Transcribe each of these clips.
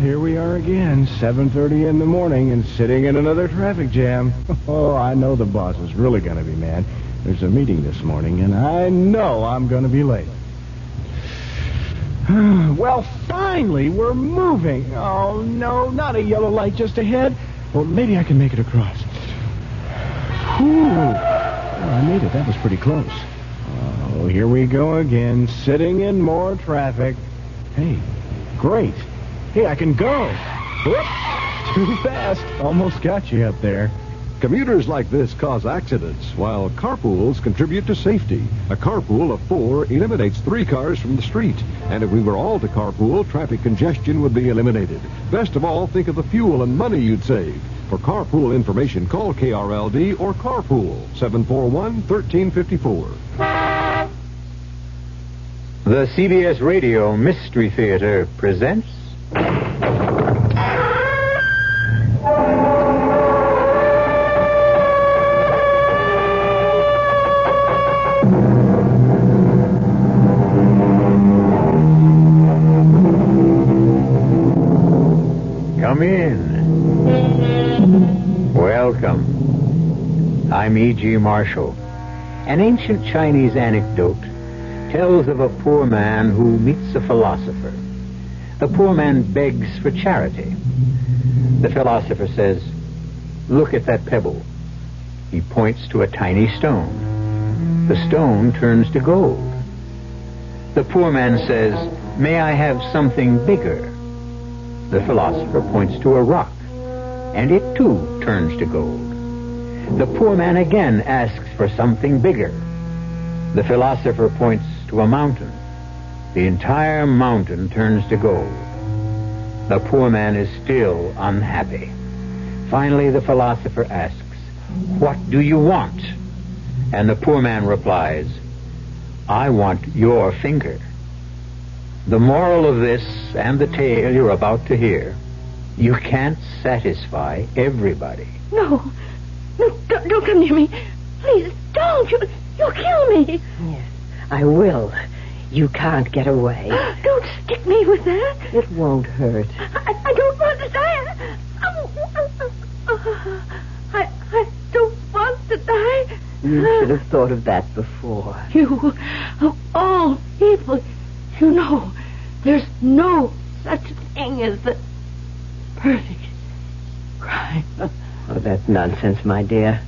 here we are again, 7:30 in the morning, and sitting in another traffic jam. Oh, I know the boss is really going to be mad. There's a meeting this morning, and I know I'm going to be late. Well, finally, we're moving. Oh, no, not a yellow light just ahead. Well, maybe I can make it across. Whew. Well, I made it. That was pretty close. Oh, here we go again, sitting in more traffic. Hey, great. Hey, I can go. Whoop, too fast. Almost got you up there. Commuters like this cause accidents, while carpools contribute to safety. A carpool of 4 eliminates 3 cars from the street. And if we were all to carpool, traffic congestion would be eliminated. Best of all, think of the fuel and money you'd save. For carpool information, call KRLD or Carpool, 741-1354. The CBS Radio Mystery Theater presents... Come in. Welcome. I'm E.G. Marshall. An ancient Chinese anecdote tells of a poor man who meets a philosopher. The poor man begs for charity. The philosopher says, "Look at that pebble." He points to a tiny stone. The stone turns to gold. The poor man says, "May I have something bigger?" The philosopher points to a rock, and it too turns to gold. The poor man again asks for something bigger. The philosopher points to a mountain. The entire mountain turns to gold. The poor man is still unhappy. Finally, the philosopher asks, "What do you want?" And the poor man replies, "I want your finger." The moral of this and the tale you're about to hear, you can't satisfy everybody. No, don't come near me. Please, don't. You'll kill me. Yes, I will. You can't get away. Don't stick me with that. It won't hurt. I don't want to die. I don't want to die. You should have thought of that before. You, of all people, you know, there's no such thing as the perfect crime. Oh, that's nonsense, my dear.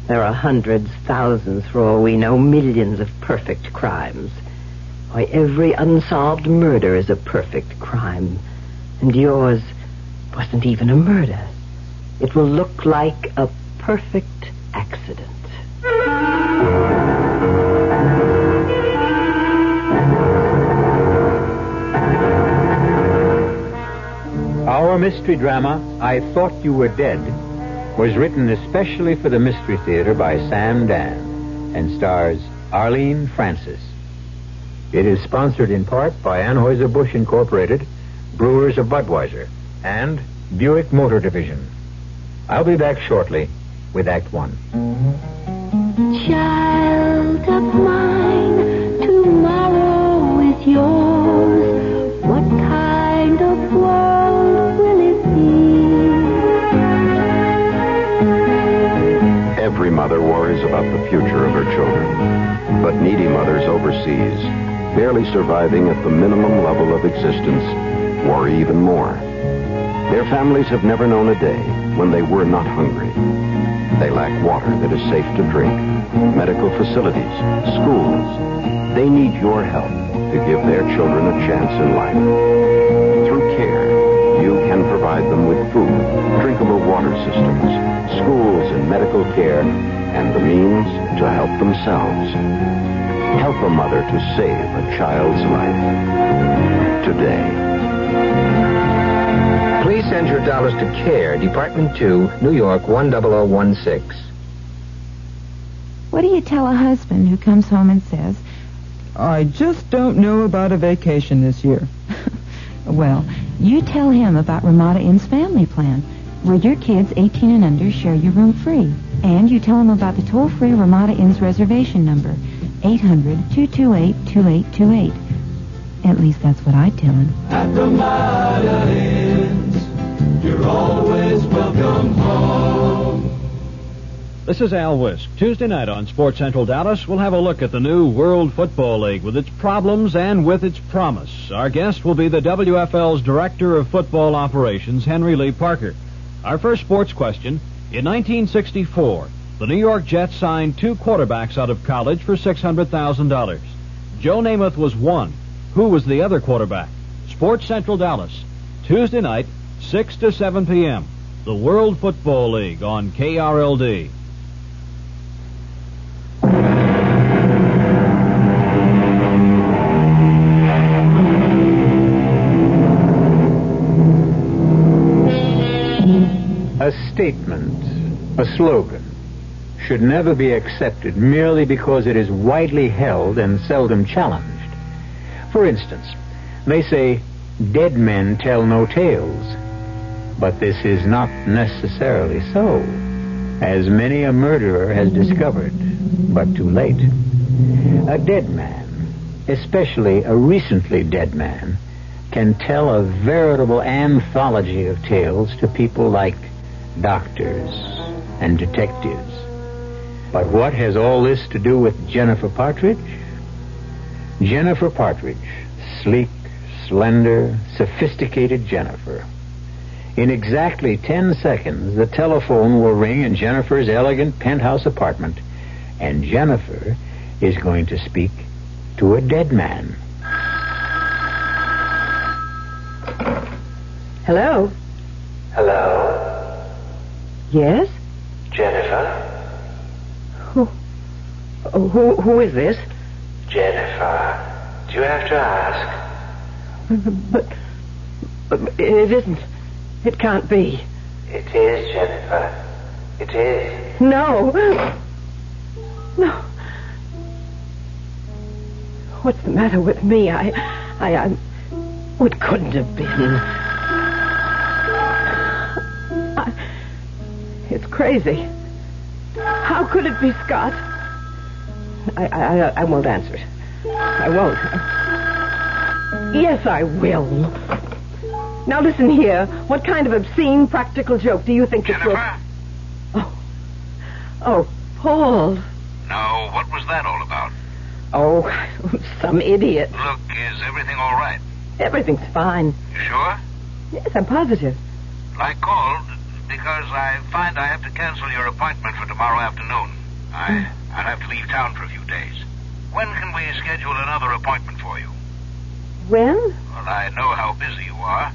There are hundreds, thousands, for all we know, millions of perfect crimes. Why, every unsolved murder is a perfect crime. And yours wasn't even a murder. It will look like a perfect accident. Our mystery drama, I Thought You Were Dead, was written especially for the Mystery Theater by Sam Dan and stars Arlene Francis. It is sponsored in part by Anheuser-Busch Incorporated, Brewers of Budweiser, and Buick Motor Division. I'll be back shortly with Act One. Child of mine, tomorrow is yours. What kind of world will it be? Every mother worries about the future of her children. But needy mothers overseas, barely surviving at the minimum level of existence, worry even more. Their families have never known a day when they were not hungry. They lack water that is safe to drink, medical facilities, schools. They need your help to give their children a chance in life. Through CARE, you can provide them with food, drinkable water systems, schools and medical care, and the means to help themselves. Help a mother to save a child's life today. Please send your dollars to CARE, Department 2, New York 10016. What do you tell a husband who comes home and says, "I just don't know about a vacation this year"? Well, you tell him about Ramada Inn's family plan, where your kids 18 and under share your room free. And you tell him about the toll-free Ramada Inn's reservation number, 800-228-2828. At least that's what I tell him. At Ramada Inn. You're always welcome home. This is Al Wisk. Tuesday night on Sports Central Dallas, we'll have a look at the new World Football League with its problems and with its promise. Our guest will be the WFL's Director of Football Operations, Henry Lee Parker. Our first sports question: in 1964, the New York Jets signed 2 quarterbacks out of college for $600,000. Joe Namath was one. Who was the other quarterback? Sports Central Dallas, Tuesday night, 6 to 7 p.m. The World Football League on KRLD. A statement, a slogan, should never be accepted merely because it is widely held and seldom challenged. For instance, they say, dead men tell no tales. But this is not necessarily so, as many a murderer has discovered, but too late. A dead man, especially a recently dead man, can tell a veritable anthology of tales to people like doctors and detectives. But what has all this to do with Jennifer Partridge? Jennifer Partridge, sleek, slender, sophisticated Jennifer. In exactly 10 seconds, the telephone will ring in Jennifer's elegant penthouse apartment, and Jennifer is going to speak to a dead man. Hello? Hello? Yes? Jennifer? Who is this? Jennifer. Do you have to ask? But it isn't. It can't be. It is, Jennifer. It is. No. No. What's the matter with me? What couldn't have been? It's crazy. How could it be Scott? I won't answer it. I won't. Yes, I will. Now listen here. What kind of obscene practical joke do you think Jennifer? this will... Oh, Paul. No, what was that all about? Oh, some idiot. Look, is everything all right? Everything's fine. You sure? Yes, I'm positive. I called because I find I have to cancel your appointment for tomorrow afternoon. I'll have to leave town for a few days. When can we schedule another appointment for you? When? Well, I know how busy you are.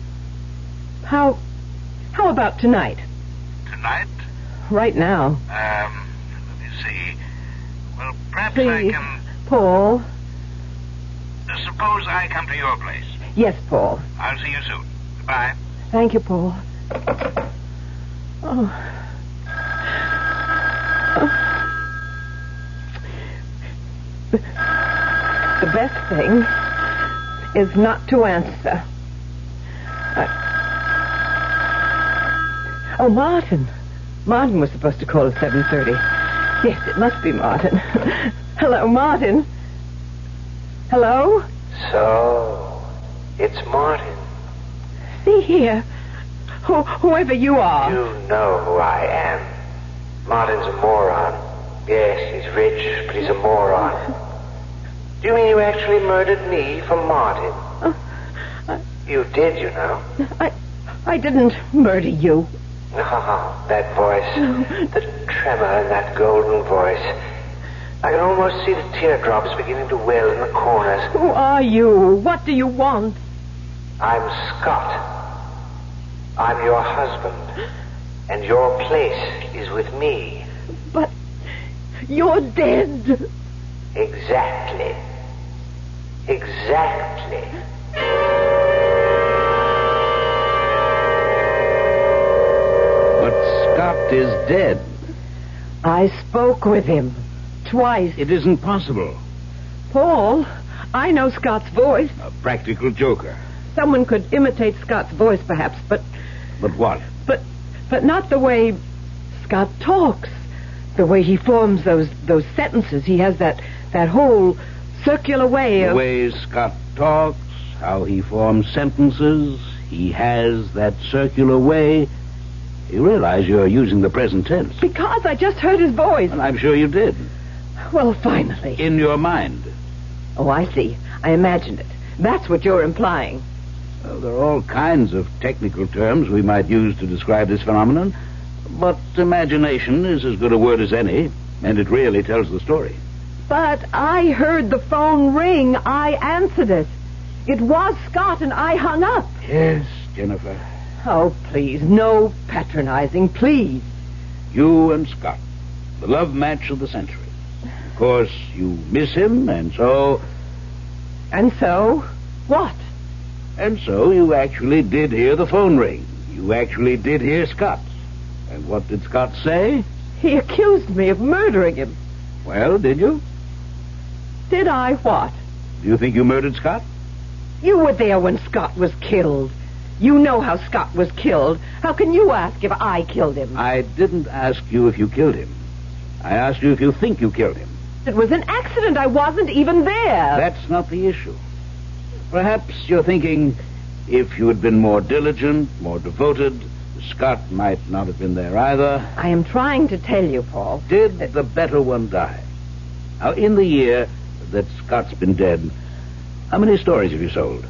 How about tonight? Tonight? Right now. Let me see. Well, perhaps Please, I can... Paul. Suppose I come to your place. Yes, Paul. I'll see you soon. Goodbye. Thank you, Paul. Oh. The best thing is not to answer. Oh, Martin. Martin was supposed to call at 7:30. Yes, it must be Martin. Hello, Martin. Hello? So, it's Martin. See here. Whoever you are. You know who I am. Martin's a moron. Yes, he's rich, but he's a moron. Do you mean you actually murdered me for Martin? You did, you know. I didn't murder you. Oh, that voice. The tremor in that golden voice. I can almost see the teardrops beginning to well in the corners. Who are you? What do you want? I'm Scott. I'm your husband. And your place is with me. But you're dead. Exactly. Exactly. But Scott is dead. I spoke with him. Twice. It isn't possible. Paul, I know Scott's voice. A practical joker. Someone could imitate Scott's voice, perhaps, but... But what? But not the way Scott talks. The way he forms those sentences. He has that whole circular way of... The way Scott talks, how he forms sentences, He has that circular way. You realize you're using the present tense. Because I just heard his voice. Well, I'm sure you did. Well, finally. In your mind. Oh, I see. I imagined it. That's what you're implying. Well, there are all kinds of technical terms we might use to describe this phenomenon, but imagination is as good a word as any, and it really tells the story. But I heard the phone ring. I answered it. It was Scott, and I hung up. Yes, Jennifer. Oh, please, no patronizing, please. You and Scott, the love match of the century. Of course, you miss him, and so... And so? What? And so you actually did hear the phone ring. You actually did hear Scott's. And what did Scott say? He accused me of murdering him. Well, did you? Did I what? Do you think you murdered Scott? You were there when Scott was killed. You know how Scott was killed. How can you ask if I killed him? I didn't ask you if you killed him. I asked you if you think you killed him. It was an accident. I wasn't even there. That's not the issue. Perhaps you're thinking if you had been more diligent, more devoted, Scott might not have been there either. I am trying to tell you, Paul. Did the better one die? Now, in the year that Scott's been dead, how many stories have you sold?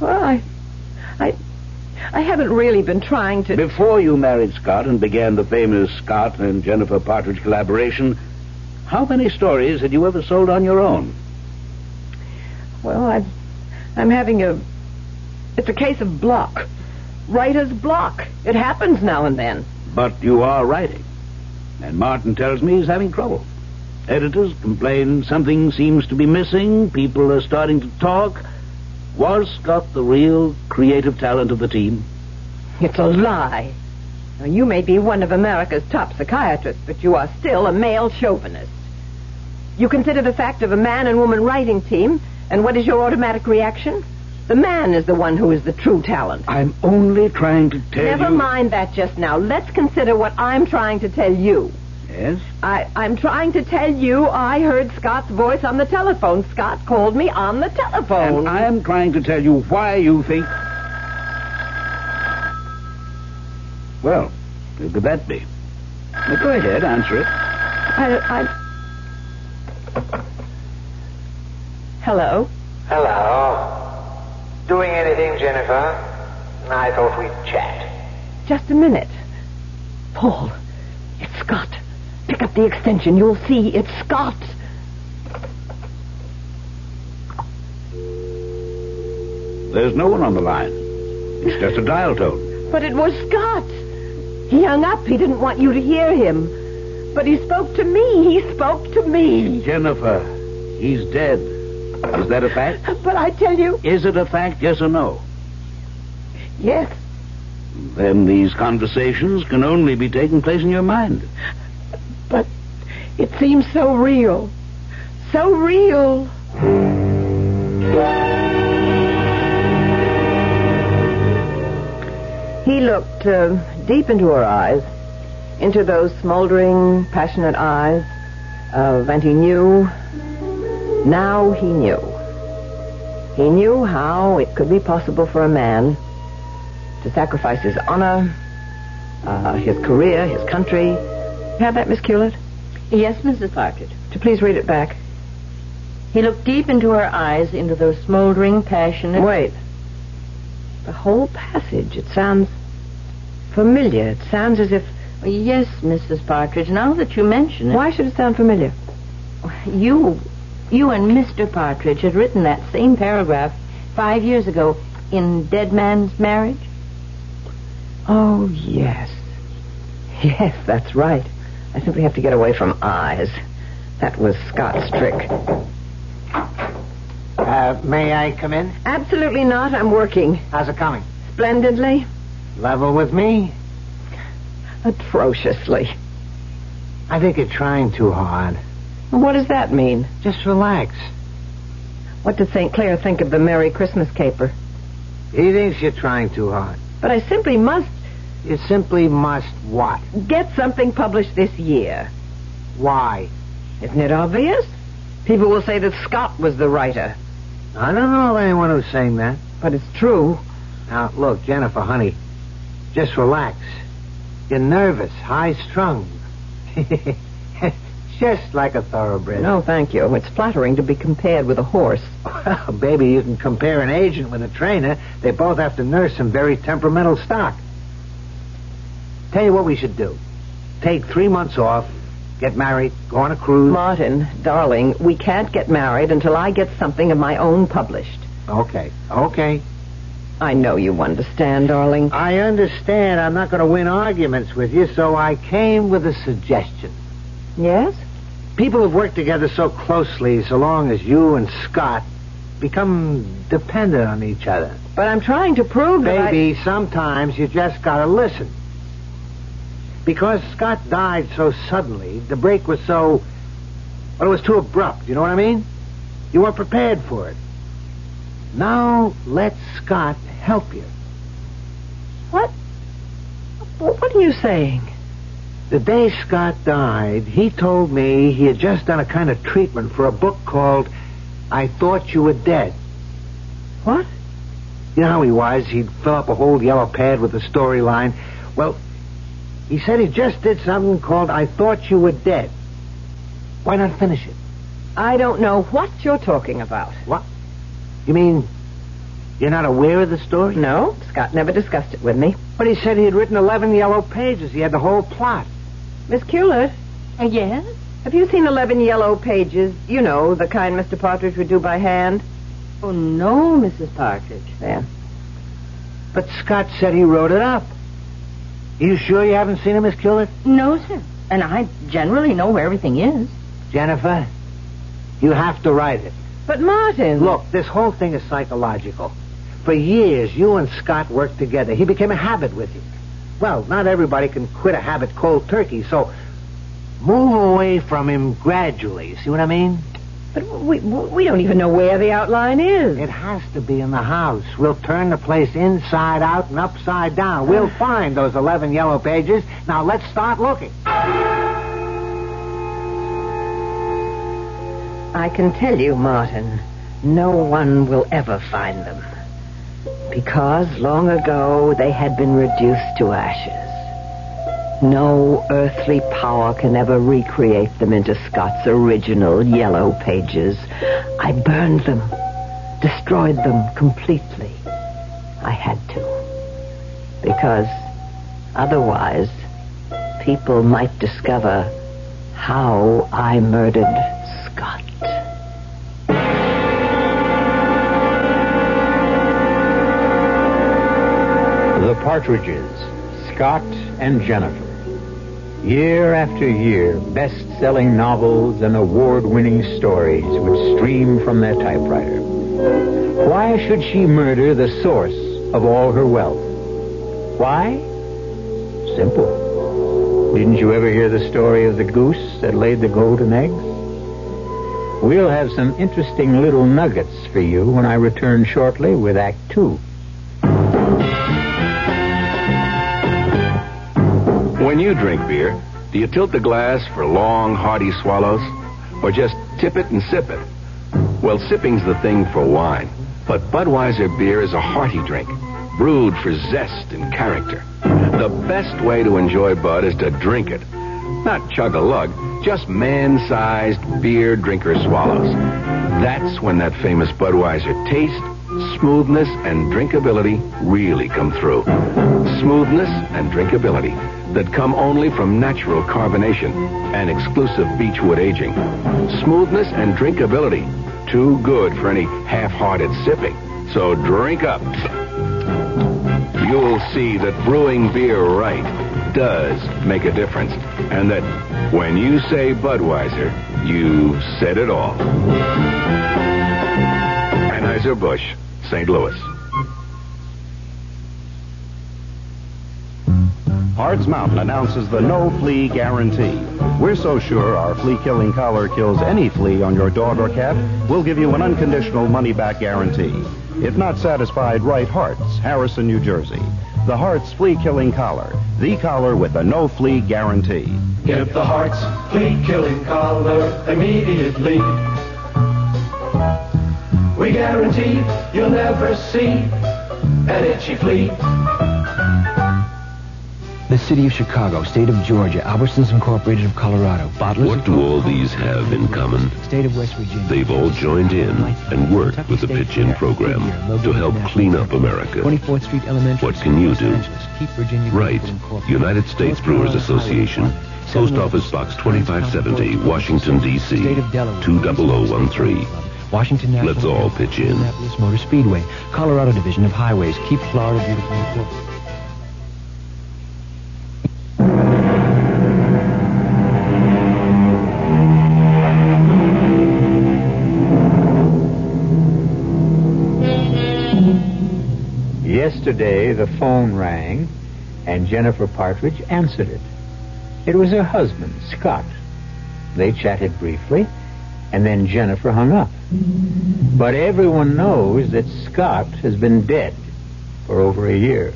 Well, I haven't really been trying to... Before you married Scott and began the famous Scott and Jennifer Partridge collaboration, how many stories had you ever sold on your own? Well, I'm having it's a case of block. Writer's block. It happens now and then. But you are writing. And Martin tells me he's having trouble. Editors complain something seems to be missing. People are starting to talk. Was Scott the real creative talent of the team? It's a lie. Now, you may be one of America's top psychiatrists, but you are still a male chauvinist. You consider the fact of a man and woman writing team, and what is your automatic reaction? The man is the one who is the true talent. I'm only trying to tell you... Never mind that just now. Let's consider what I'm trying to tell you. Yes? I'm trying to tell you I heard Scott's voice on the telephone. Scott called me on the telephone. And I'm trying to tell you why you think... Well, who could that be? Now, go ahead, answer it. Hello? Hello. Doing anything, Jennifer? I thought we'd chat. Just a minute. Paul, it's Scott. Pick up the extension. You'll see it's Scott. There's no one on the line. It's just a dial tone. But it was Scott. He hung up. He didn't want you to hear him. But he spoke to me. He spoke to me. Jennifer, he's dead. Is that a fact? But I tell you... Is it a fact, yes or no? Yes. Then these conversations can only be taking place in your mind. But it seems so real. So real. He looked deep into her eyes, into those smoldering, passionate eyes, and he knew. Now he knew. He knew how it could be possible for a man to sacrifice his honor, his career, his country. You have that, Miss Hewlett? Yes, Mrs. Partridge. To please read it back. He looked deep into her eyes, into those smoldering, passionate... Wait. The whole passage, it sounds familiar. It sounds as if... Yes, Mrs. Partridge, now that you mention it... Why should it sound familiar? You and Mr. Partridge had written that same paragraph 5 years ago in Dead Man's Marriage. Oh, yes. Yes, that's right. I simply have to get away from eyes. That was Scott's trick. May I come in? Absolutely not. I'm working. How's it coming? Splendidly. Level with me? Atrociously. I think you're trying too hard. What does that mean? Just relax. What did St. Clair think of the Merry Christmas caper? He thinks you're trying too hard. But I simply must... You simply must what? Get something published this year. Why? Isn't it obvious? People will say that Scott was the writer. I don't know of anyone who's saying that. But it's true. Now, look, Jennifer, honey, just relax. You're nervous, high-strung. Just like a thoroughbred. No, thank you. It's flattering to be compared with a horse. Well, baby, you can compare an agent with a trainer. They both have to nurse some very temperamental stock. Tell you what we should do. Take 3 months off, get married, go on a cruise. Martin, darling, we can't get married until I get something of my own published. Okay. I know you understand, darling. I understand. I'm not going to win arguments with you, so I came with a suggestion. Yes? People who've worked together so closely, so long as you and Scott, become dependent on each other. But I'm trying to prove that Baby, sometimes you just gotta listen. Because Scott died so suddenly, the break was so... Well, it was too abrupt, you know what I mean? You weren't prepared for it. Now, let Scott help you. What? What are you saying? The day Scott died, he told me he had just done a kind of treatment for a book called I Thought You Were Dead. What? You know how he was? He'd fill up a whole yellow pad with the storyline. Well, he said he just did something called I Thought You Were Dead. Why not finish it? I don't know what you're talking about. What? You mean you're not aware of the story? No, Scott never discussed it with me. But he said he had written 11 yellow pages. He had the whole plot. Miss Culet? Yes? Have you seen 11 yellow pages? You know, the kind Mr. Partridge would do by hand? Oh, no, Mrs. Partridge. There. But Scott said he wrote it up. Are you sure you haven't seen it, Miss Culet? No, sir. And I generally know where everything is. Jennifer, you have to write it. But, Martin... Look, this whole thing is psychological. For years, you and Scott worked together. He became a habit with you. Well, not everybody can quit a habit cold turkey, so move away from him gradually. See what I mean? But we don't even know where the outline is. It has to be in the house. We'll turn the place inside out and upside down. We'll find those 11 yellow pages. Now, let's start looking. I can tell you, Martin, no one will ever find them. Because long ago they had been reduced to ashes. No earthly power can ever recreate them into Scott's original yellow pages. I burned them, destroyed them completely. I had to. Because otherwise, people might discover how I murdered Scott. The Partridges, Scott and Jennifer. Year after year, best-selling novels and award-winning stories would stream from their typewriter. Why should she murder the source of all her wealth? Why? Simple. Didn't you ever hear the story of the goose that laid the golden eggs? We'll have some interesting little nuggets for you when I return shortly with Act 2. When you drink beer, do you tilt the glass for long, hearty swallows? Or just tip it and sip it? Well, sipping's the thing for wine. But Budweiser beer is a hearty drink, brewed for zest and character. The best way to enjoy Bud is to drink it. Not chug-a-lug, just man-sized beer drinker swallows. That's when that famous Budweiser taste, smoothness, and drinkability really come through. Smoothness and drinkability that come only from natural carbonation and exclusive beechwood aging. Smoothness and drinkability, too good for any half-hearted sipping. So drink up. You'll see that brewing beer right does make a difference, and that when you say Budweiser, you said it all. Anheuser-Busch, St. Louis. Hart's Mountain announces the no-flea guarantee. We're so sure our flea-killing collar kills any flea on your dog or cat, we'll give you an unconditional money-back guarantee. If not satisfied, write Hart's, Harrison, New Jersey. The Hart's flea-killing collar, the collar with a no-flea guarantee. Give the Hart's flea-killing collar immediately. We guarantee you'll never see an itchy flea. The city of Chicago, state of Georgia, Albertsons Incorporated of Colorado, Bottlers. What do all these have in common? State of West Virginia. They've all joined in and worked with the Pitch-In program to help clean up America. 24th Street Elementary. What can you do? Keep Virginia Right. United States Brewers Association. Post Office Box 2570, Washington, D.C. 20013. Washington National. Let's all pitch in. Indianapolis Motor Speedway, Colorado Division of Highways. Keep Florida beautiful and cool. Yesterday, the phone rang, and Jennifer Partridge answered it. It was her husband, Scott. They chatted briefly, and then Jennifer hung up. But everyone knows that Scott has been dead for over a year.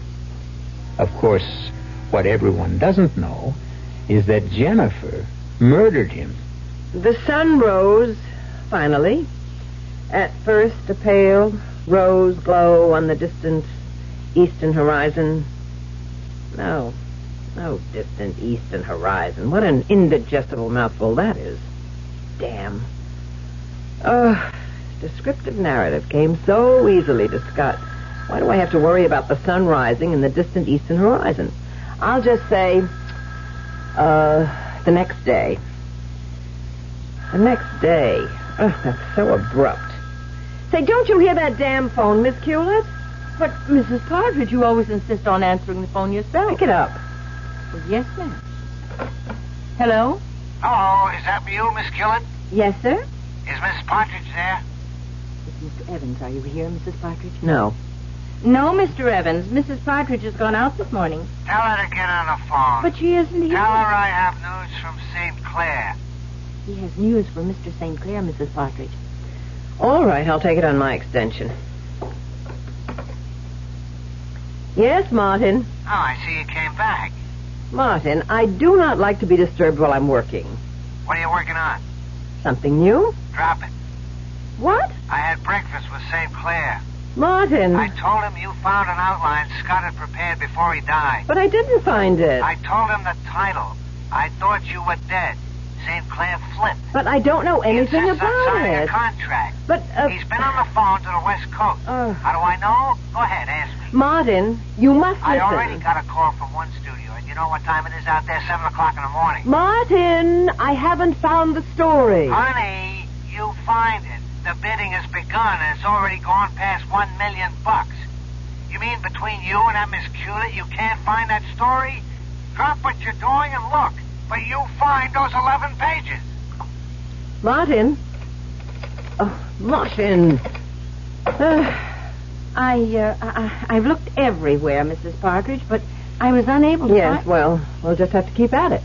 Of course, what everyone doesn't know is that Jennifer murdered him. The sun rose, finally. At first, a pale rose glow on the distant eastern horizon. No distant eastern horizon. What an indigestible mouthful that is. Damn. Oh, descriptive narrative came so easily to Scott. Why do I have to worry about the sun rising in the distant eastern horizon? I'll just say, the next day. The next day. Oh, that's so abrupt. Say, don't you hear that damn phone, Miss Hewlett? But, Mrs. Partridge, you always insist on answering the phone yourself. Pick it up. Well, yes, ma'am. Hello? Hello, is that you, Miss Gillett? Yes, sir? Is Mrs. Partridge there? It's Mr. Evans. Are you here, Mrs. Partridge? No. No, Mr. Evans. Mrs. Partridge has gone out this morning. Tell her to get on the phone. But she isn't here. Tell her I have news from St. Clair. He has news for Mr. St. Clair, Mrs. Partridge. All right, I'll take it on my extension. Yes, Martin. Oh, I see you came back. Martin, I do not like to be disturbed while I'm working. What are you working on? Something new? Drop it. What? I had breakfast with St. Clair. Martin. I told him you found an outline Scott had prepared before he died. But I didn't find it. I told him the title. I thought you were dead. St. Clair flipped. But I don't know anything about it. Signing a contract. But, he's been on the phone to the West Coast. How do I know? Go ahead, ask me. Martin, you must listen. I already got a call from one studio, and you know what time it is out there? 7 o'clock in the morning. Martin, I haven't found the story. Honey, you find it. The bidding has begun, and it's already gone past $1 million. You mean between you and that Miss Hewlett, you can't find that story? Drop what you're doing and look. But you find those 11 pages. Martin? Oh, Martin. I've looked everywhere, Mrs. Partridge, but I was unable to Yes, well, we'll just have to keep at it.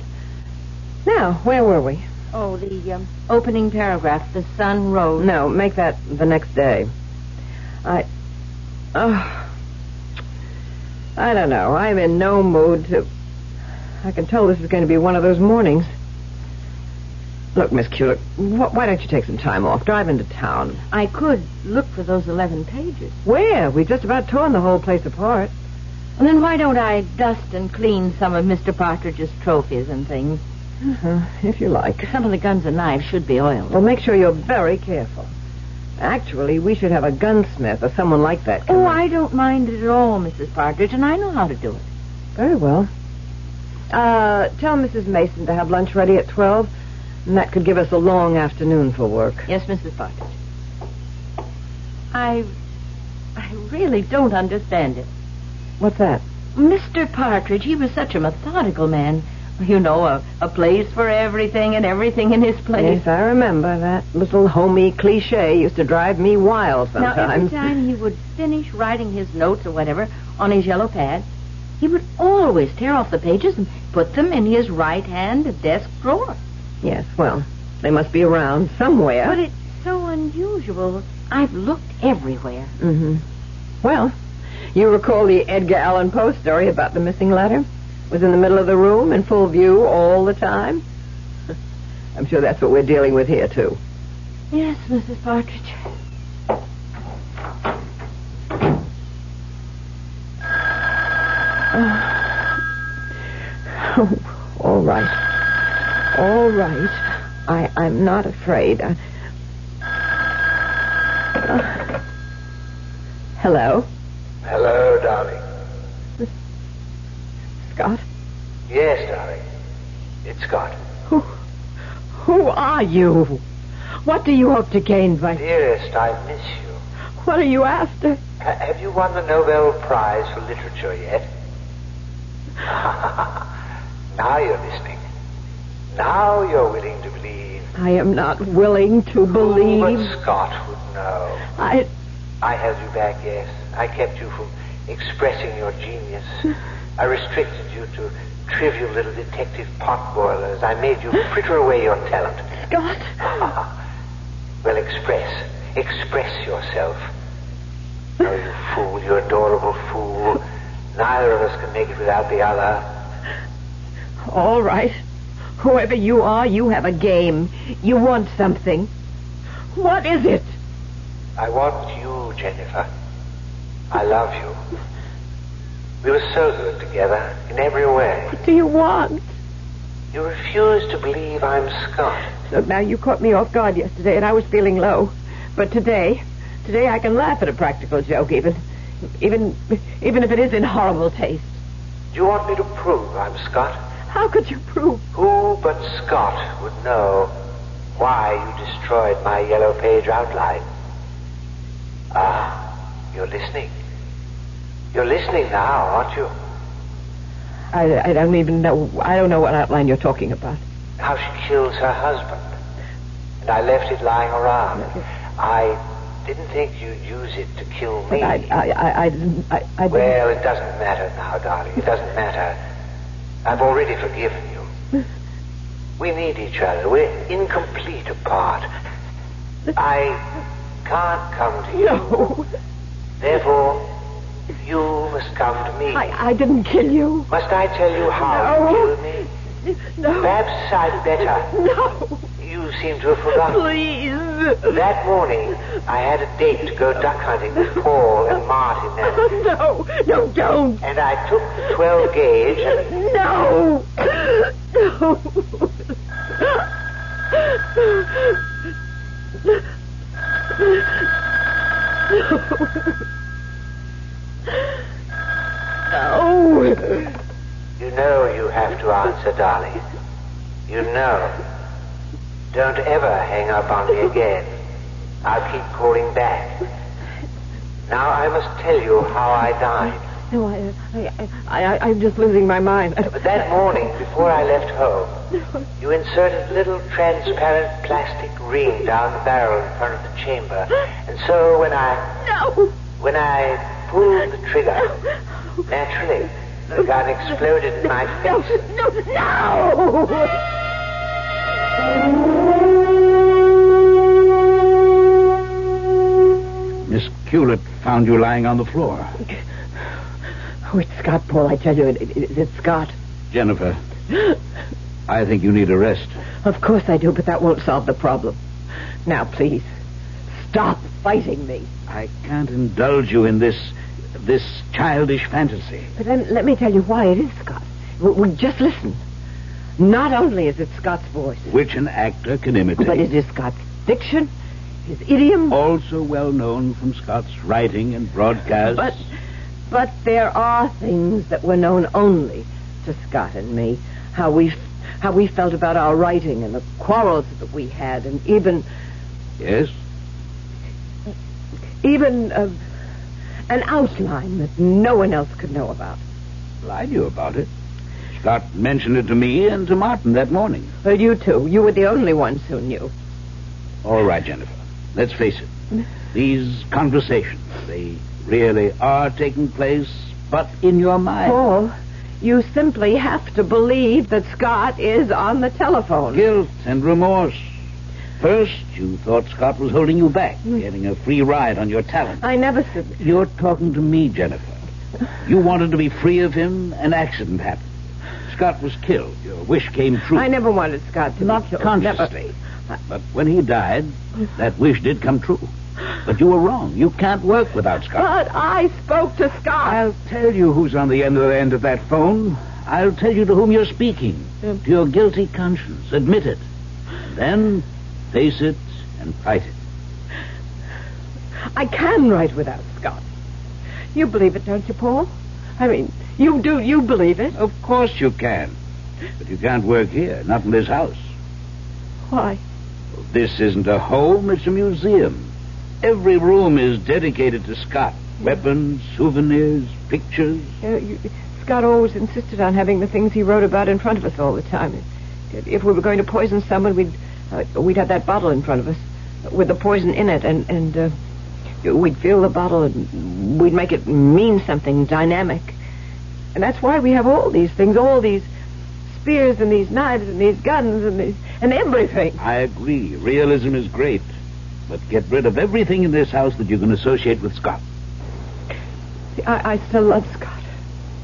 Now, where were we? Oh, the opening paragraph, the sun rose. No, make that the next day. I don't know. I'm in no mood to... I can tell this is going to be one of those mornings. Look, Miss Hewlett, why don't you take some time off? Drive into town. I could look for those 11 pages. Where? We've just about torn the whole place apart. And then why don't I dust and clean some of Mr. Partridge's trophies and things? If you like. Some of the guns and knives should be oiled. Well, make sure you're very careful. Actually, we should have a gunsmith or someone like that. I don't mind it at all, Mrs. Partridge, and I know how to do it. Very well. Tell Mrs. Mason to have lunch ready at 12, and that could give us a long afternoon for work. Yes, Mrs. Partridge. I really don't understand it. What's that? Mr. Partridge, he was such a methodical man. You know, a place for everything and everything in his place. Yes, I remember. That little homey cliche used to drive me wild sometimes. Now, every time he would finish writing his notes or whatever on his yellow pad, he would always tear off the pages and put them in his right-hand desk drawer. Yes, well, they must be around somewhere. But it's so unusual. I've looked everywhere. Mm-hmm. Well, you recall the Edgar Allan Poe story about the missing letter? Was in the middle of the room in full view all the time? I'm sure that's what we're dealing with here, too. Yes, Mrs. Partridge. Oh, all right. All right. I'm not afraid. Hello? Hello, darling. Scott? Yes, darling. It's Scott. Who are you? What do you hope to gain by... Dearest, I miss you. What are you after? Have you won the Nobel Prize for Literature yet? Now you're listening. Now you're willing to believe. I am not willing to believe. But Scott would know. I held you back, yes. I kept you from expressing your genius. I restricted you to trivial little detective potboilers. I made you fritter away your talent. Scott! Well, express yourself. Oh, you fool, you adorable fool. Neither of us can make it without the other. All right. Whoever you are, you have a game. You want something. What is it? I want you, Jennifer. I love you. We were so good together in every way. What do you want? You refuse to believe I'm Scott. Look, now, you caught me off guard yesterday, and I was feeling low. But today I can laugh at a practical joke, even if it is in horrible taste. Do you want me to prove I'm Scott? How could you prove? Who but Scott would know why you destroyed my yellow page outline? You're listening. You're listening now, aren't you? I don't even know. I don't know what outline you're talking about. How she kills her husband. And I left it lying around. I didn't think you'd use it to kill me. I didn't. Well, it doesn't matter now, darling. It doesn't matter. I've already forgiven you. We need each other. We're incomplete apart. I can't come to you. No. Therefore, you must come to me. I didn't kill you. Must I tell you how you killed me? No. Perhaps I'd better. No. You seem to have forgotten. Please. That morning, I had a date to go duck hunting with Paul and Martin. No, don't. And I took the 12 gauge and... No. No. You know you have to answer, darling. You know. Don't ever hang up on me again. I'll keep calling back. Now I must tell you how I died. No, I'm just losing my mind. That morning, before I left home, you inserted a little transparent plastic ring down the barrel in front of the chamber. And so when I pulled the trigger, naturally, the gun exploded in my face. No! Miss Hewlett found you lying on the floor. Oh, it's Scott, Paul, I tell you, it's Scott. Jennifer, I think you need a rest. Of course I do, but that won't solve the problem. Now, please, stop fighting me. I can't indulge you in this childish fantasy. But then let me tell you why it is Scott. Well, just listen. Not only is it Scott's voice, which an actor can imitate, but it is Scott's diction, his idiom. Also well known from Scott's writing and broadcasts. But there are things that were known only to Scott and me. How we felt about our writing and the quarrels that we had, and even... Yes? Even an outline that no one else could know about. Well, I knew about it. Scott mentioned it to me and to Martin that morning. Well, you too. You were the only ones who knew. All right, Jennifer. Let's face it. These conversations, they really are taking place, but in your mind. Paul, you simply have to believe that Scott is on the telephone. Guilt and remorse. First, you thought Scott was holding you back, getting a free ride on your talent. I never said... You're talking to me, Jennifer. You wanted to be free of him. An accident happened. Scott was killed. Your wish came true. I never wanted Scott to be killed. Consciously. But when he died, that wish did come true. But you were wrong. You can't work without Scott. But I spoke to Scott. I'll tell you who's on the end of that phone. I'll tell you to whom you're speaking. To your guilty conscience. Admit it. And then face it and fight it. I can write without Scott. You believe it, don't you, Paul? I mean, you believe it? Of course you can. But you can't work here, not in this house. Why? This isn't a home, it's a museum. Every room is dedicated to Scott. Weapons, souvenirs, pictures. Scott always insisted on having the things he wrote about in front of us all the time. If we were going to poison someone, we'd have that bottle in front of us with the poison in it, and we'd fill the bottle and we'd make it mean something dynamic. And that's why we have all these things, all these spears and these knives and these guns and everything. I agree. Realism is great. But get rid of everything in this house that you can associate with Scott. I still love Scott.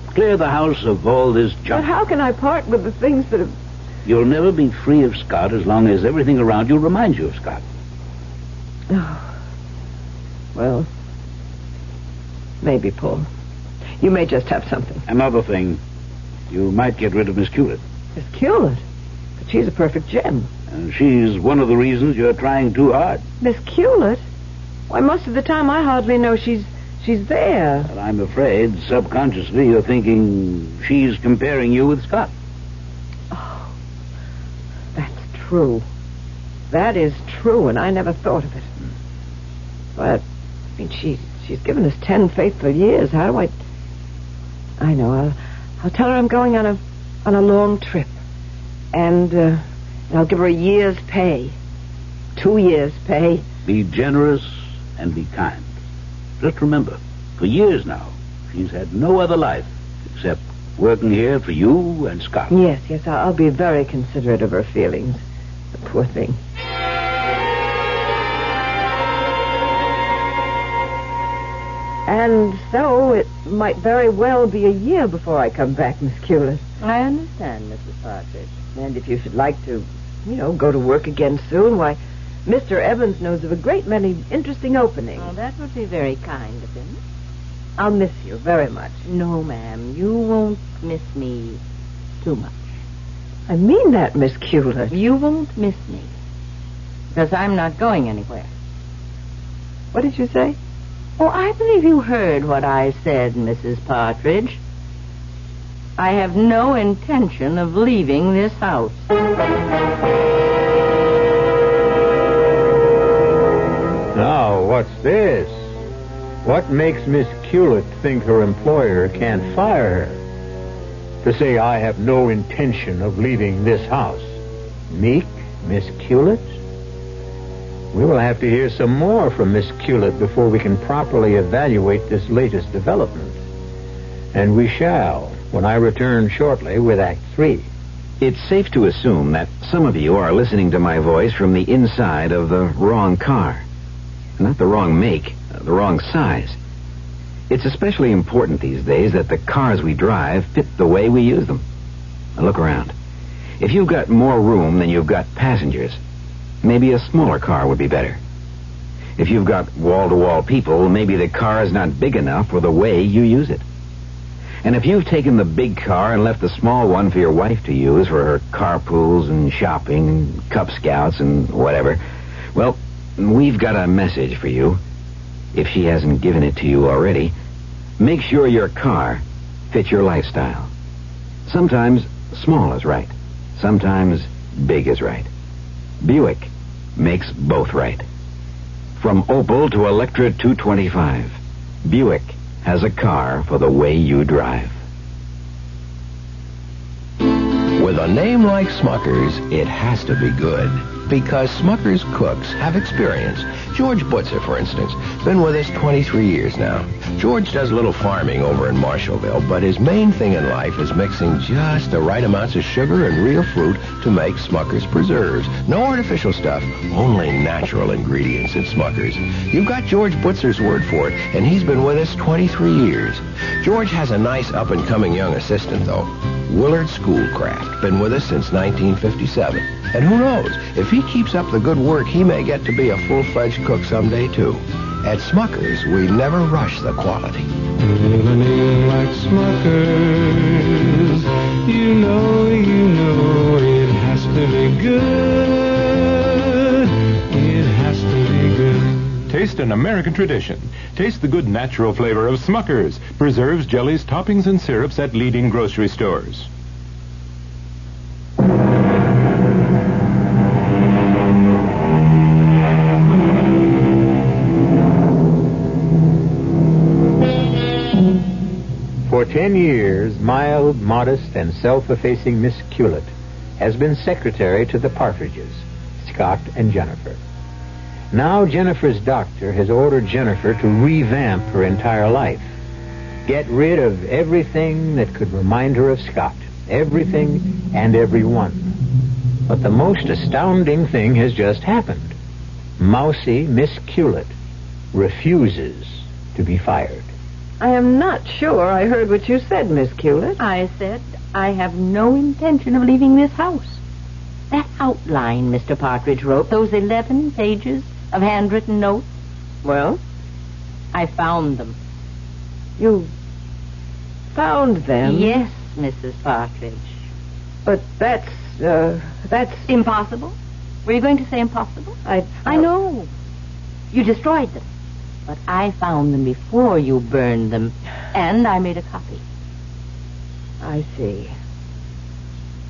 Clear the house of all this junk. But how can I part with the things that have... You'll never be free of Scott as long as everything around you reminds you of Scott. Oh. Well, maybe, Paul. You may just have something. Another thing. You might get rid of Miss Hewlett. Miss Hewlett? But she's a perfect gem. And she's one of the reasons you're trying too hard. Miss Hewlett? Why, most of the time I hardly know she's there. Well, I'm afraid subconsciously you're thinking she's comparing you with Scott. Oh, that's true. That is true, and I never thought of it. But, I mean, she's given us 10 faithful years. How do I know. I'll tell her I'm going on a long trip. And I'll give her a year's pay. 2 years' pay. Be generous and be kind. Just remember, for years now, she's had no other life except working here for you and Scott. Yes, I'll be very considerate of her feelings. The poor thing. And so it might very well be a year before I come back, Miss Hewlett. I understand, Mrs. Partridge. And if you should like to, go to work again soon, why, Mr. Evans knows of a great many interesting openings. Oh, that would be very kind of him. I'll miss you very much. No, ma'am, you won't miss me too much. I mean that, Miss Hewlett. You won't miss me, because I'm not going anywhere. What did you say? Oh, I believe you heard what I said, Mrs. Partridge. I have no intention of leaving this house. Now, what's this? What makes Miss Hewlett think her employer can't fire her? To say I have no intention of leaving this house. Meek, Miss Hewlett? We will have to hear some more from Miss Hewlett before we can properly evaluate this latest development. And we shall, when I return shortly with Act 3. It's safe to assume that some of you are listening to my voice from the inside of the wrong car. Not the wrong make, the wrong size. It's especially important these days that the cars we drive fit the way we use them. Now look around. If you've got more room than you've got passengers, maybe a smaller car would be better. If you've got wall-to-wall people, maybe the car is not big enough for the way you use it. And if you've taken the big car and left the small one for your wife to use for her carpools and shopping and Cub Scouts and whatever, well, we've got a message for you. If she hasn't given it to you already, make sure your car fits your lifestyle. Sometimes small is right. Sometimes big is right. Buick makes both right. From Opel to Electra 225, Buick has a car for the way you drive. With a name like Smucker's, it has to be good. Because Smucker's cooks have experience. George Butzer, for instance, been with us 23 years now. George does a little farming over in Marshallville, but his main thing in life is mixing just the right amounts of sugar and real fruit to make Smucker's preserves. No artificial stuff, only natural ingredients in Smucker's. You've got George Butzer's word for it, and he's been with us 23 years. George has a nice up-and-coming young assistant, though. Willard Schoolcraft, been with us since 1957. And who knows, if he keeps up the good work, he may get to be a full-fledged cook someday, too. At Smucker's, we never rush the quality. With a name like Smucker's, You know, it has to be good. It has to be good. Taste an American tradition. Taste the good natural flavor of Smucker's. Preserves, jellies, toppings, and syrups at leading grocery stores. For 10 years, mild, modest, and self-effacing Miss Culet has been secretary to the Partridges, Scott and Jennifer. Now Jennifer's doctor has ordered Jennifer to revamp her entire life. Get rid of everything that could remind her of Scott. Everything and everyone. But the most astounding thing has just happened. Mousy Miss Culet refuses to be fired. I am not sure I heard what you said, Miss Culet. I said I have no intention of leaving this house. That outline Mr. Partridge wrote, those 11 pages of handwritten notes. Well? I found them. You found them? Yes, Mrs. Partridge. But that's impossible. Were you going to say impossible? I know. You destroyed them. But I found them before you burned them, and I made a copy. I see.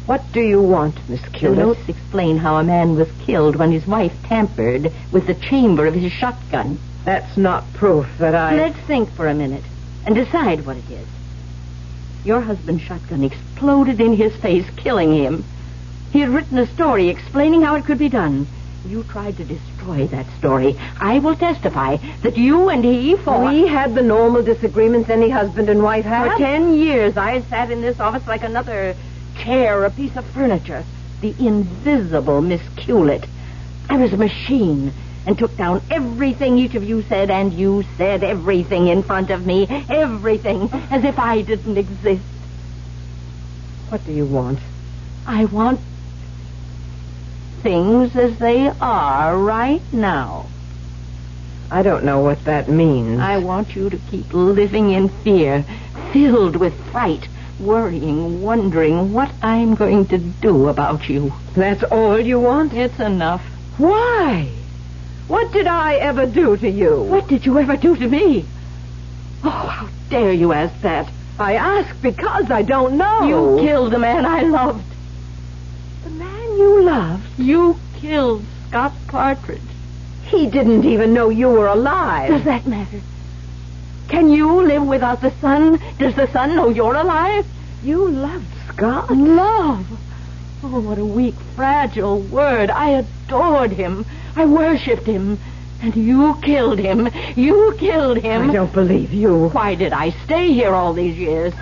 What do you want, Miss Culet? The notes explain how a man was killed when his wife tampered with the chamber of his shotgun. That's not proof that I... Let's think for a minute and decide what it is. Your husband's shotgun exploded in his face, killing him. He had written a story explaining how it could be done. You tried to destroy that story. I will testify that you and he fought. We had the normal disagreements any husband and wife have. For 10 years, I sat in this office like another chair, a piece of furniture. The invisible Miss Culet. I was a machine and took down everything each of you said, and you said everything in front of me. Everything, as if I didn't exist. What do you want? I want things as they are right now. I don't know what that means. I want you to keep living in fear, filled with fright, worrying, wondering what I'm going to do about you. That's all you want? It's enough. Why? What did I ever do to you? What did you ever do to me? Oh, how dare you ask that? I ask because I don't know. You killed the man I loved. The man you loved? You killed Scott Partridge. He didn't even know you were alive. Does that matter? Can you live without the sun? Does the sun know you're alive? You loved Scott? Love? Oh, what a weak, fragile word. I adored him. I worshipped him. And you killed him. You killed him. I don't believe you. Why did I stay here all these years?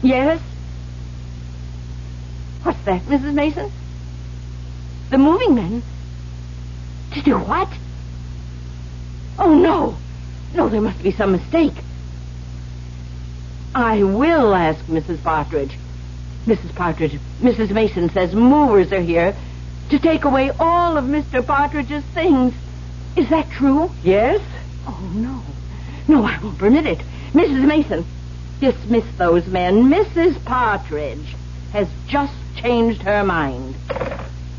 Yes? What's that, Mrs. Mason? The moving men? To do what? Oh, no. No, there must be some mistake. I will ask Mrs. Partridge. Mrs. Partridge, Mrs. Mason says movers are here to take away all of Mr. Partridge's things. Is that true? Yes. Oh, no. No, I won't permit it. Mrs. Mason, dismiss those men. Mrs. Partridge has just changed her mind.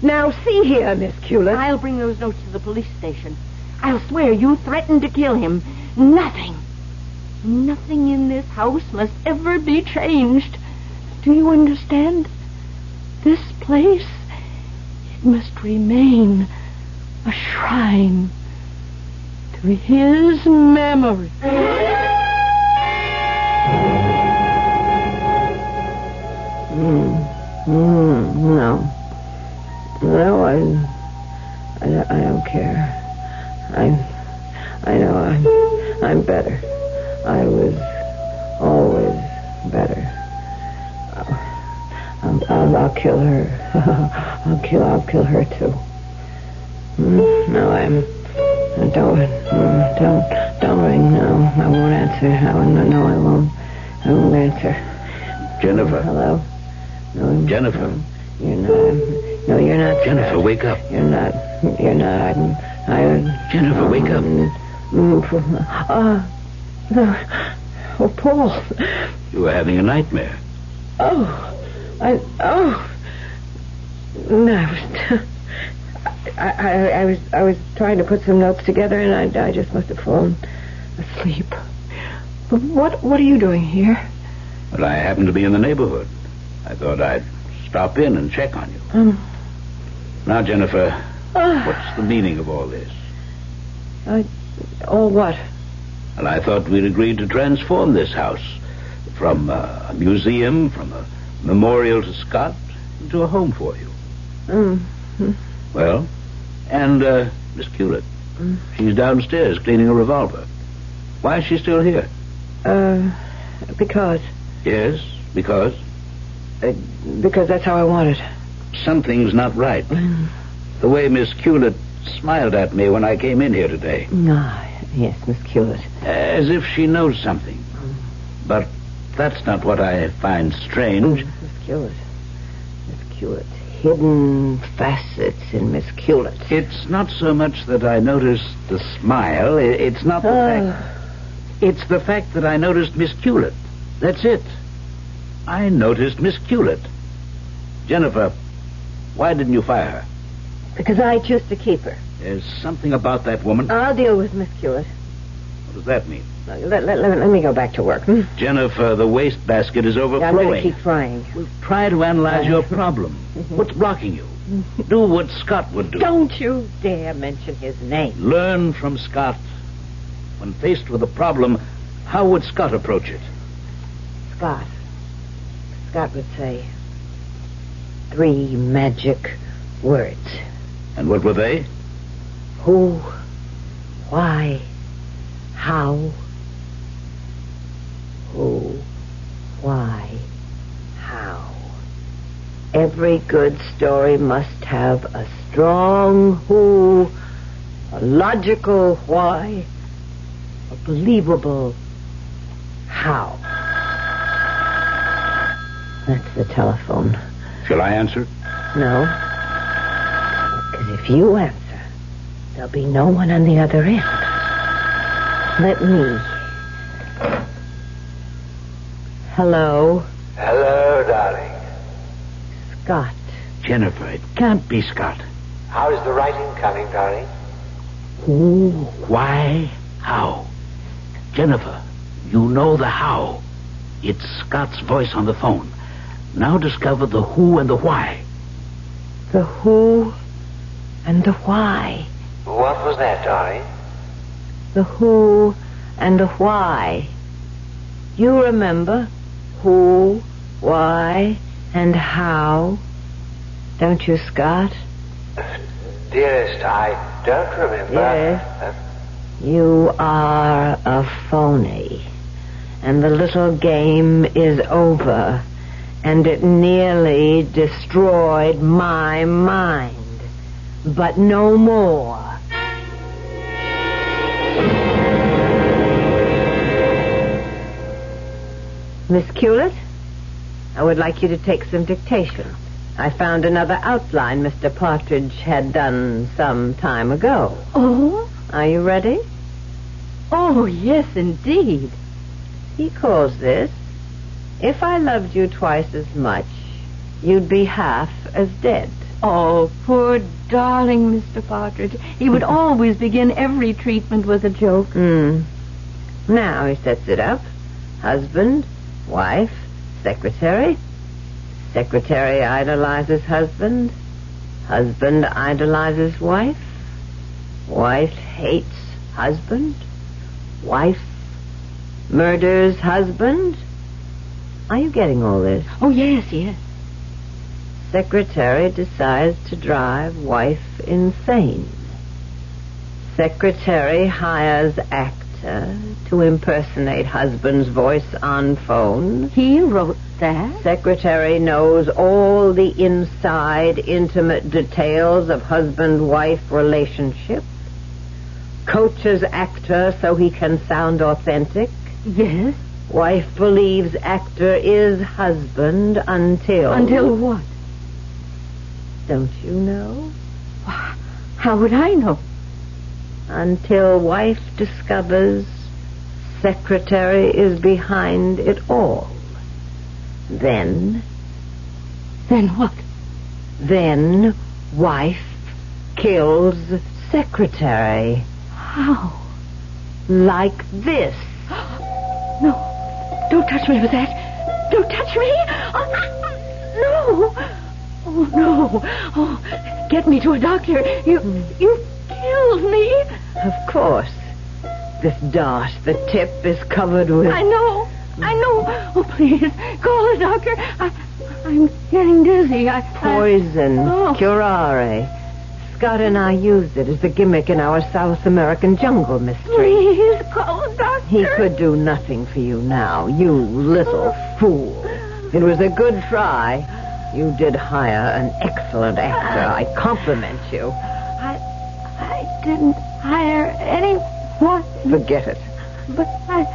Now, see here, Miss Culet. I'll bring those notes to the police station. I'll swear you threatened to kill him. Nothing in this house must ever be changed. Do you understand? This place, it must remain a shrine to his memory. No. No, I don't care. I know I'm better. I was always better. I'll kill her. I'll kill her too. No, don't ring. No, I won't answer. No, I won't. I won't answer. Jennifer. Hello. No, Jennifer. You're not. No, you're not. Jennifer, wake up. You're not. Jennifer, wake up. No. Oh, Paul. You were having a nightmare. No, I was trying to put some notes together, and I just must have fallen asleep. But what are you doing here? Well, I happened to be in the neighborhood. I thought I'd stop in and check on you. Now, Jennifer, what's the meaning of all this? All what? Well, I thought we'd agreed to transform this house from a museum, from a memorial to Scott, into a home for you. Well, and Miss Hewlett. She's downstairs cleaning a revolver. Why is she still here? Because. Yes, because? Because that's how I want it. Something's not right. The way Miss Hewlett smiled at me when I came in here today. Yes, Miss Hewlett. As if she knows something. But that's not what I find strange. Miss Hewlett. Hidden facets in Miss Hewlett. It's not so much that I noticed the smile. It's not the fact. It's the fact that I noticed Miss Hewlett. That's it. I noticed Miss Hewlett. Jennifer, why didn't you fire her? Because I choose to keep her. There's something about that woman. I'll deal with Miss Hewlett. What does that mean? Let me go back to work. Jennifer, the wastebasket is overflowing. I'm going to keep trying. Well, try to analyze your problem. What's blocking you? Do what Scott would do. Don't you dare mention his name. Learn from Scott. When faced with a problem, how would Scott approach it? Scott would say 3 magic words. And what were they? Who, why, how. Who, why, how. Every good story must have a strong who, a logical why, a believable how. That's the telephone. Shall I answer? No. Because if you answer, there'll be no one on the other end. Let me. Hello? Hello, darling. Scott. Jennifer, it can't be Scott. How is the writing coming, darling? Who, why, how. Jennifer, you know the how. It's Scott's voice on the phone. Now discover the who and the why. The who and the why. What was that, darling? The who and the why. You remember who, why, and how, don't you, Scott? Dearest, I don't remember. Yes. You are a phony. And the little game is over. And it nearly destroyed my mind. But no more. Miss Hewlett, I would like you to take some dictation. I found another outline Mr. Partridge had done some time ago. Oh? Are you ready? Oh, yes, indeed. He calls this, If I Loved You Twice as Much, You'd Be Half as Dead. Oh, poor darling Mr. Partridge. He would always begin every treatment with a joke. Now he sets it up. Husband, wife, secretary. Secretary idolizes husband. Husband idolizes wife. Wife hates husband. Wife murders husband. Are you getting all this? Oh, yes, yes. Secretary decides to drive wife insane. Secretary hires actor to impersonate husband's voice on phone. He wrote that? Secretary knows all the inside, intimate details of husband-wife relationship. Coaches actor so he can sound authentic. Yes. Wife believes actor is husband until... Until what? Don't you know? How would I know? Until wife discovers secretary is behind it all. Then what? Then wife kills secretary. How? Like this. No. Don't touch me with that. Don't touch me. No. Oh, no. Oh, get me to a doctor. You killed me. Of course. This dart, the tip, is covered with... I know. Oh, please, call a doctor. I'm getting dizzy. Poison. Curare. Scott and I used it as the gimmick in our South American jungle mystery. Please, call a doctor. He could do nothing for you now, you little fool. It was a good try. You did hire an excellent actor. I compliment you. I didn't hire anyone. Forget it. But I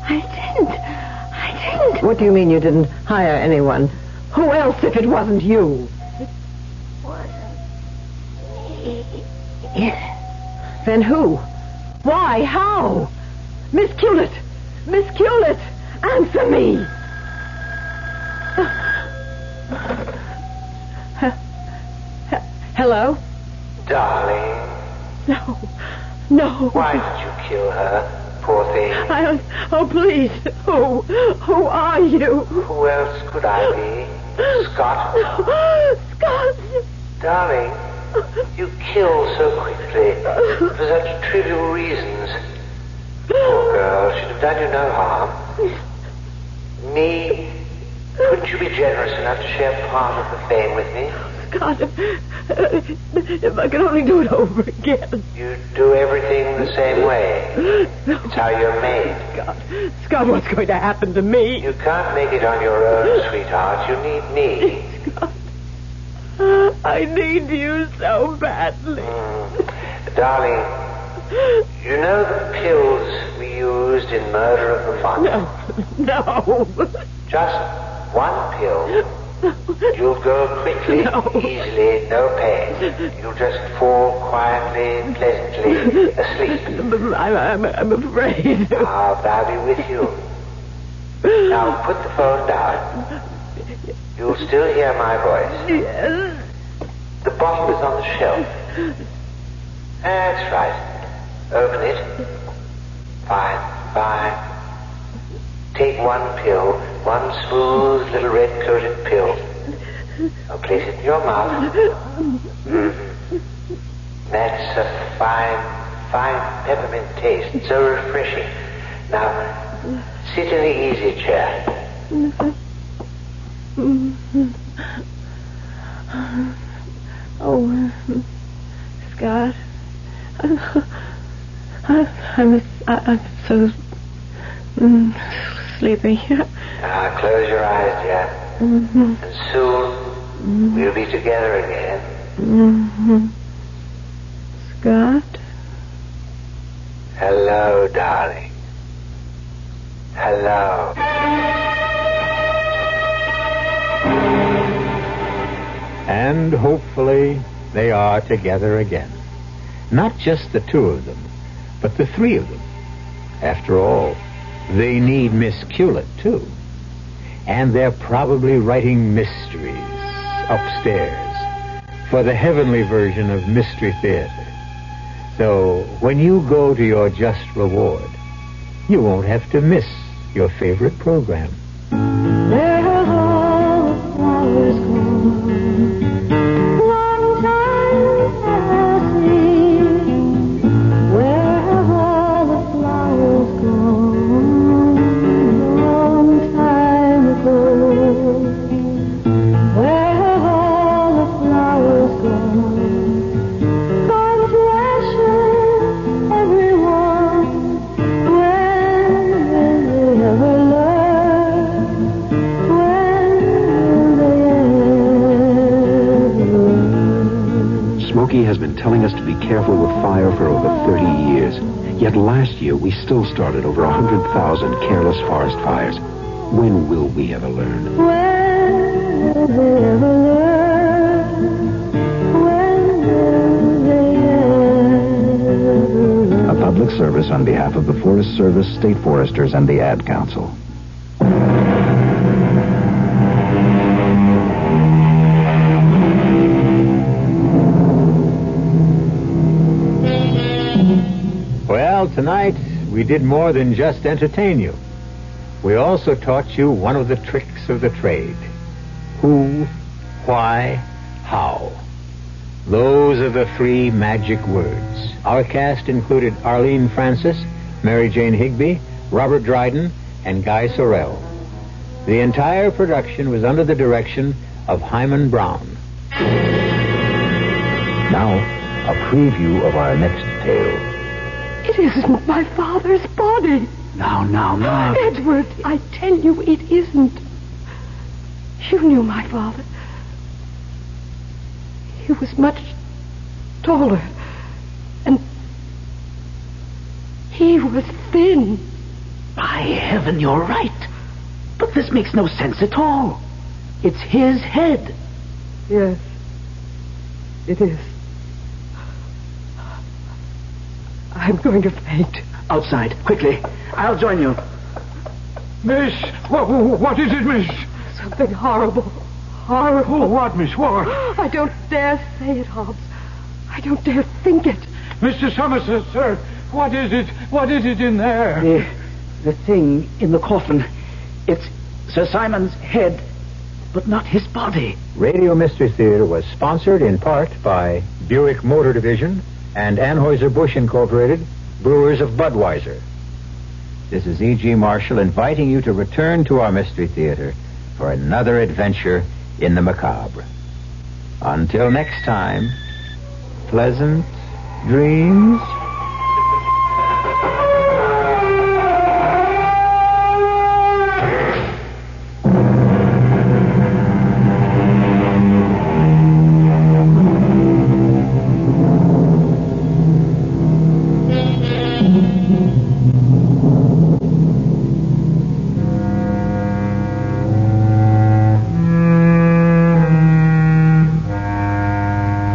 didn't. What do you mean you didn't hire anyone? Who else if it wasn't you? It wasn't me. Then who? Why? How? Miss Hewlett! Miss Hewlett! Answer me! Hello? Darling. No. Why did you kill her? Poor thing. Oh, please. Who are you? Who else could I be? Scott? Scott! Darling, you killed so quickly for such trivial reasons. Poor girl, she'd have done you no harm. Me? Couldn't you be generous enough to share part of the fame with me? Scott, if I could only do it over again. You do everything the same way. It's how you're made. Scott, what's going to happen to me? You can't make it on your own, sweetheart. You need me. Scott, I need you so badly. Darling, you know the pills we used in Murder of the Font? No. Just one pill. You'll go quickly, easily, no pain. You'll just fall quietly, pleasantly asleep. I'm afraid. I'll be with you. Now put the phone down. You'll still hear my voice. Yes. The bottle is on the shelf. That's right. Open it. Fine. Take one pill, one smooth little red-coated pill. Now place it in your mouth. That's a fine peppermint taste. So refreshing. Now, sit in the easy chair. Oh, Scott. I'm so sleepy. Now close your eyes, dear. And soon we'll be together again. Scott? Hello, darling. Hello. And hopefully they are together again. Not just the two of them, but the three of them. After all, they need Miss Hewlett, too. And they're probably writing mysteries upstairs for the heavenly version of Mystery Theater. So when you go to your just reward, you won't have to miss your favorite program. Where have all the flowers gone? Long time passing. Where have all the flowers gone? Long time ago. Where have all the flowers gone? Gone to ashes, everyone. When will they ever learn? Smokey has been telling us to be careful with fire for over 30 years. Yet last year, we still started over 100,000 careless forest fires. When will we ever learn? When will they ever learn? When will they ever learn? A public public service on behalf of the Forest Service, State Foresters, and the Ad Council. Well, tonight we did more than just entertain you. We also taught you one of the tricks of the trade. Who, why, how. Those are the three magic words. Our cast included Arlene Francis, Mary Jane Higby, Robert Dryden, and Guy Sorrell. The entire production was under the direction of Himan Brown. Now, a preview of our next tale. It isn't my father's body. Now. Edward, I tell you, it isn't. You knew my father. He was much taller. And he was thin. By heaven, you're right. But this makes no sense at all. It's his head. Yes, it is. I'm going to faint. Outside, quickly. I'll join you. Miss, what is it, miss? Something horrible. Horrible. Oh, what, miss, what? I don't dare say it, Hobbs. I don't dare think it. Mr. Somerset, sir, what is it? What is it in there? The thing in the coffin. It's Sir Simon's head, but not his body. Radio Mystery Theater was sponsored in part by Buick Motor Division and Anheuser-Busch Incorporated, Brewers of Budweiser. This is E.G. Marshall inviting you to return to our Mystery Theater for another adventure in the macabre. Until next time, pleasant dreams.